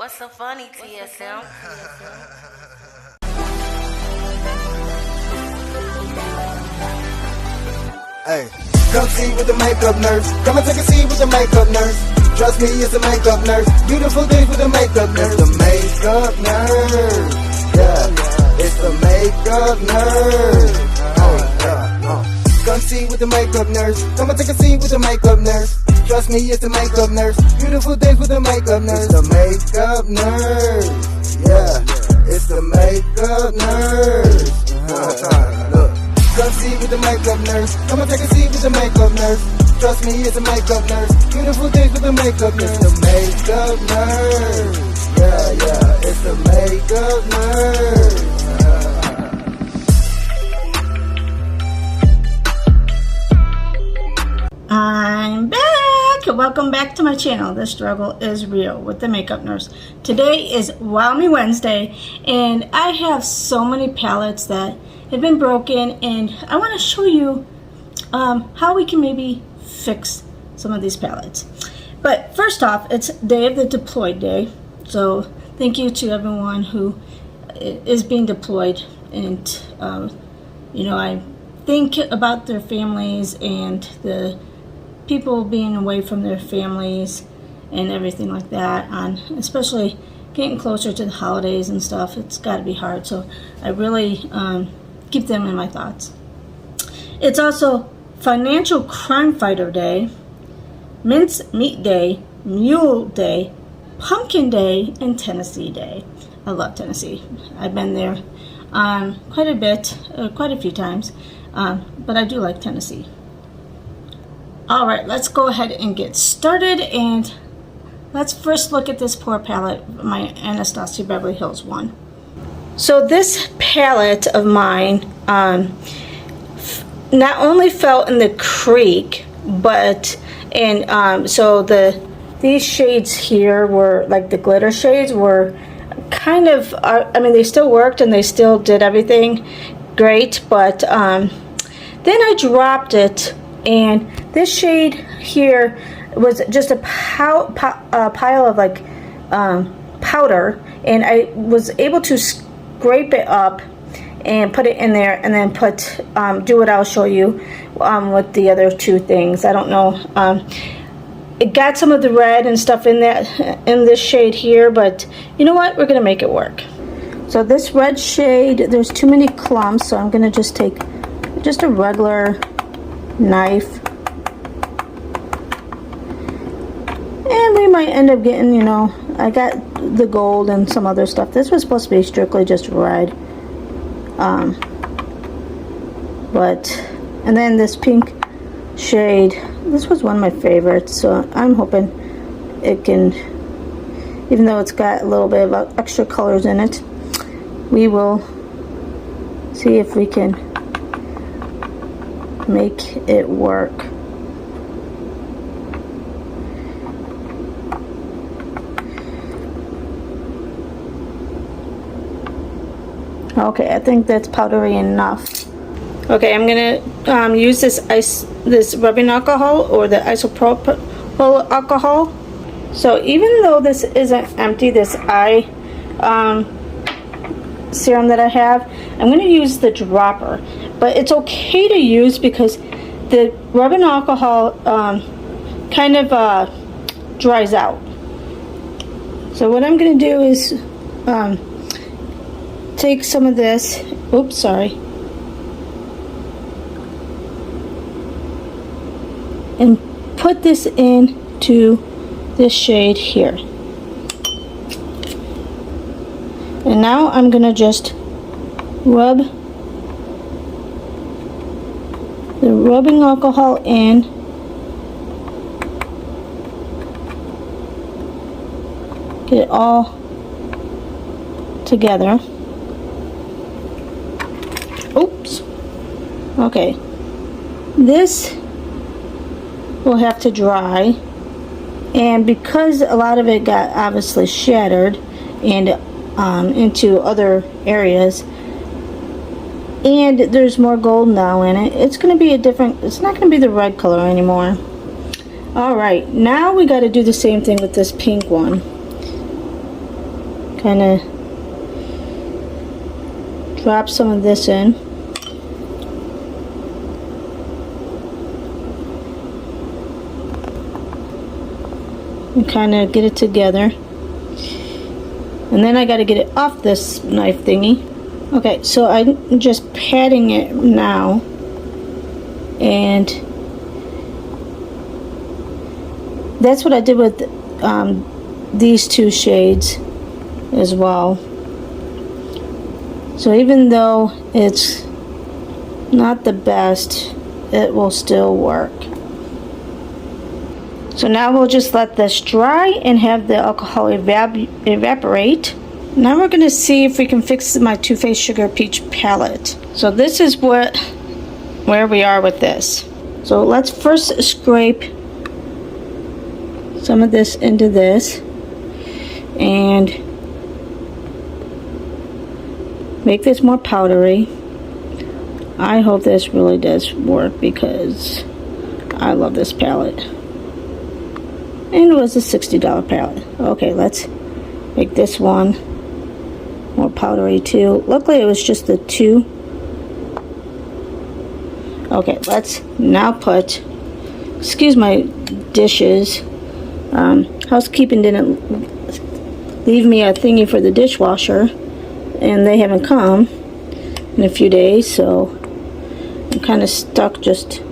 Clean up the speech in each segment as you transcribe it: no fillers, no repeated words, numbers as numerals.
What's so funny, TSM? Hey, come see with the makeup nurse. Come and take a seat with the makeup nurse. Trust me, it's a makeup nurse. Beautiful things with the makeup nurse. It's the makeup nurse. Yeah, it's the makeup nurse. Come see with the makeup nurse. Come and take a seat with the makeup nurse. Trust me, it's the makeup nurse. Beautiful things with the makeup nurse. It's the makeup nurse. Yeah, it's the makeup nurse. Look. Come see with the makeup nurse. Come and take a seat with the makeup nurse. Trust me, it's a makeup nurse. Beautiful things with the makeup nurse. It's the makeup nurse. Yeah, it's the makeup nurse. I'm back! Welcome back to my channel. The struggle is real with the makeup nurse. Today is Wow Me Wednesday, and I have so many palettes that have been broken, and I want to show you how we can maybe fix some of these palettes. But first off, it's Day of the Deployed Day, so thank you to everyone who is being deployed, and you know, I think about their families and the people being away from their families and everything like that, on especially getting closer to the holidays and stuff. It's got to be hard, so I really keep them in my thoughts. It's also Financial Crime Fighter Day, Mince Meat Day, Mule Day, Pumpkin Day, and Tennessee Day. I love Tennessee. I've been there quite a bit, quite a few times, but I do like Tennessee. All right, let's go ahead and get started, and let's first look at this pour palette, my Anastasia Beverly Hills one. So this palette of mine not only fell in the creek, but so these shades here were like the glitter shades were kind of I mean, they still worked and they still did everything great, but then I dropped it, and this shade here was just a pile of like powder, and I was able to scrape it up and put it in there, and then do what I'll show you with the other two things. I don't know, it got some of the red and stuff in this shade here, but you know what, we're gonna make it work. So this red shade, there's too many clumps, so I'm gonna just take just a regular knife, and we might end up getting, you know, I got the gold and some other stuff. This was supposed to be strictly just red, and then this pink shade, this was one of my favorites, so I'm hoping it can, even though it's got a little bit of extra colors in it, we will see if we can make it work. Okay, I think that's powdery enough. Okay, I'm gonna use this rubbing alcohol, or the isopropyl alcohol. So even though this isn't empty, this eye serum that I have, I'm gonna use the dropper, but it's okay to use because the rubbing alcohol kind of dries out. So what I'm gonna do is take some of this, oops, sorry, and put this into this shade here. And now I'm gonna just rub the rubbing alcohol in, get it all together. Oops. Okay. This will have to dry, and because a lot of it got obviously shattered and into other areas, and there's more gold now in it, it's going to be a different, it's not going to be the red color anymore. Alright, now we got to do the same thing with this pink one. kind of drop some of this in. And kind of get it together. And then I got to get it off this knife thingy. Okay, so I'm just patting it now. And that's what I did with these two shades as well. So even though it's not the best, it will still work. So now we'll just let this dry and have the alcohol evaporate. Now we're going to see if we can fix my Too Faced Sugar Peach palette. So this is where we are with this. So let's first scrape some of this into this and make this more powdery. I hope this really does work because I love this palette. And it was a $60 palette. Okay, let's make this one more powdery too. Luckily it was just the two. Okay, let's now put, excuse my dishes, housekeeping didn't leave me a thingy for the dishwasher and they haven't come in a few days, so I'm kind of stuck. Just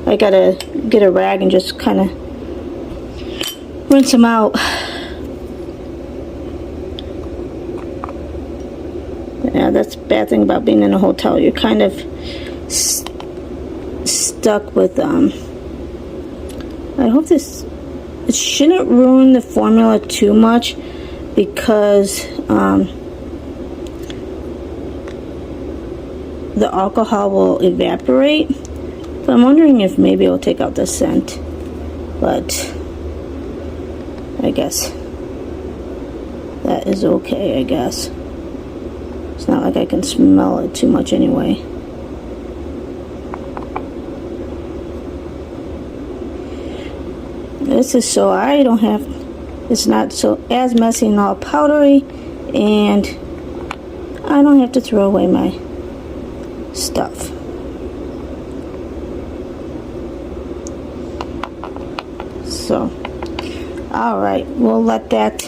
I gotta get a rag and just kind of rinse them out. Yeah, that's the bad thing about being in a hotel. You're kind of stuck with I hope this, it shouldn't ruin the formula too much because the alcohol will evaporate, but I'm wondering if maybe it'll take out the scent, but I guess that is okay. I guess it's not like I can smell it too much anyway. This is so I don't have, it's not so as messy and all powdery, and I don't have to throw away my stuff. So alright, we'll let that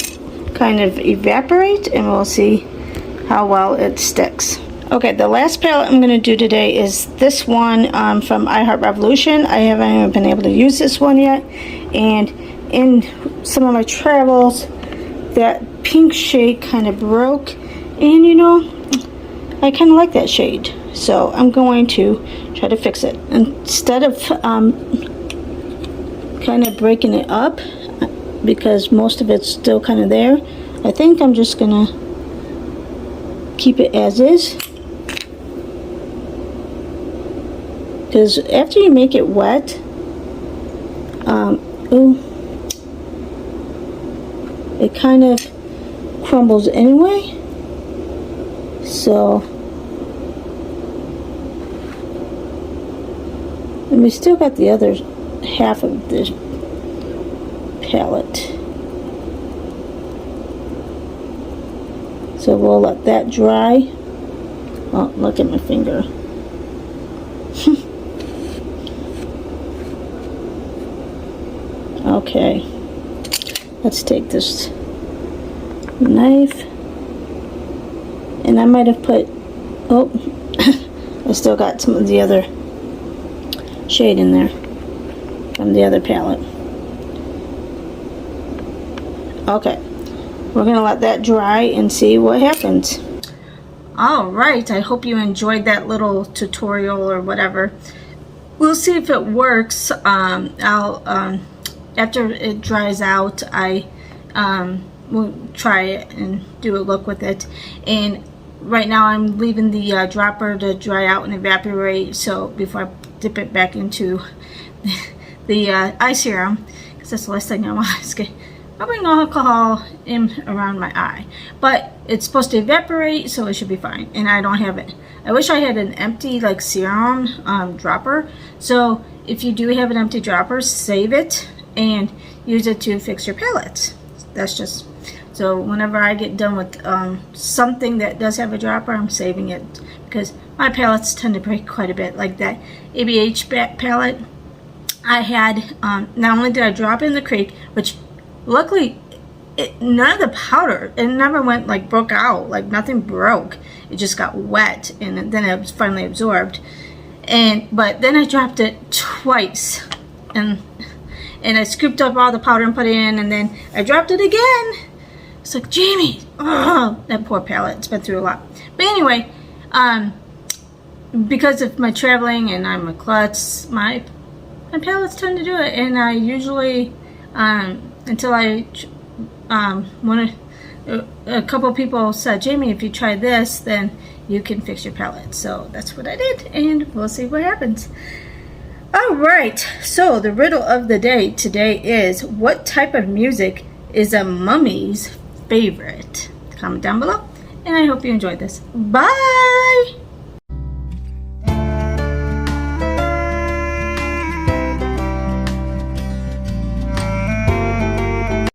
kind of evaporate and we'll see how well it sticks. Okay, the last palette I'm going to do today is this one from iHeart Revolution. I haven't even been able to use this one yet, and in some of my travels that pink shade kind of broke, and you know, I kind of like that shade, so I'm going to try to fix it. Instead of kind of breaking it up, because most of it's still kind of there, I think I'm just gonna keep it as is, because after you make it wet, it kind of crumbles anyway. So, and we still got the other half of this palette, so we'll let that dry. Oh, look at my finger. Okay, let's take this knife, and I might have put, oh, I still got some of the other shade in there from the other palette. Okay, we're gonna let that dry and see what happens. Alright, I hope you enjoyed that little tutorial or whatever. We'll see if it works. After it dries out, I will try it and do a look with it. And right now I'm leaving the dropper to dry out and evaporate, so before I dip it back into the eye serum, because that's the last thing I want is get rubbing alcohol in around my eye. But it's supposed to evaporate, so it should be fine. And I don't have it. I wish I had an empty like serum dropper. So if you do have an empty dropper, save it and use it to fix your palettes. That's So whenever I get done with something that does have a dropper, I'm saving it, because my palettes tend to break quite a bit. Like that ABH palette I had, not only did I drop it in the creek, which luckily none of the powder, it never went like broke out, like nothing broke. It just got wet, and then it was finally absorbed. But then I dropped it twice, and I scooped up all the powder and put it in, and then I dropped it again. It's like, Jamie, oh, that poor palette, it's been through a lot. But anyway, because of my traveling and I'm a klutz, my palettes tend to do it, and I usually, until I, a couple people said, Jamie, if you try this, then you can fix your palette. So that's what I did, and we'll see what happens. Alright, so the riddle of the day today is, what type of music is a mummy's favorite? Comment down below, and I hope you enjoyed this. Bye!